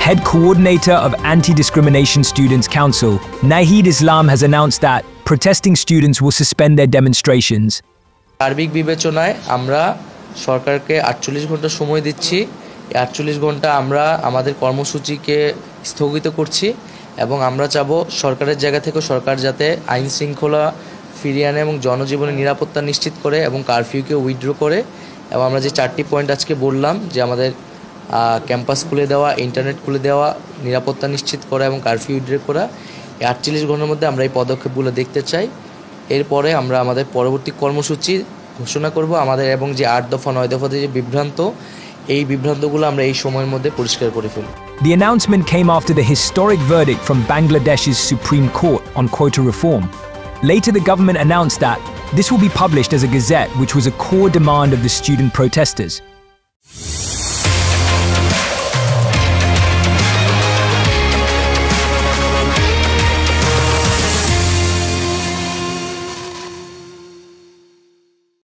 head coordinator of Anti-Discrimination Students Council, Nahid Islam, has announced that protesting students will suspend their demonstrations. সার্বিক বিবেচনায় আমরা সরকারকে 48 ঘন্টা সময় দিচ্ছি। এই 48 ঘন্টা আমরা আমাদের কর্মসূচিকে স্থগিত করছি এবং আমরা চাবো সরকারের জায়গা থেকে সরকার যাতে আইন শৃঙ্খলা ফিরিয়ে আনে এবং জনজীবনের নিরাপত্তা নিশ্চিত করে এবং কারফিউকে উইথড্র করে। এবং আমরা যে 4টি পয়েন্ট আজকে বললাম যে আমাদের ক্যাম্পাস খুলে দেওয়া, ইন্টারনেট খুলে দেওয়া, নিরাপত্তা নিশ্চিত করা এবং কারফিউ উইথড্র করা, এই 48 ঘন্টার মধ্যে আমরা এই পদক্ষেপগুলো দেখতে চাই। এরপরে আমরা আমাদের পরবর্তী কর্মসূচি ঘোষণা করব আমাদের এবং যে 8 দফা 9 দফাতে যে বিভ্রান্ত, এই বিভ্রান্তগুলো আমরা এই সময়ের মধ্যে পরিষ্কার করে ফেলব। The announcement came after the historic verdict from Bangladesh's Supreme Court on quota reform. Later, the government announced that this will be published as a gazette, which was a core demand of the student protesters.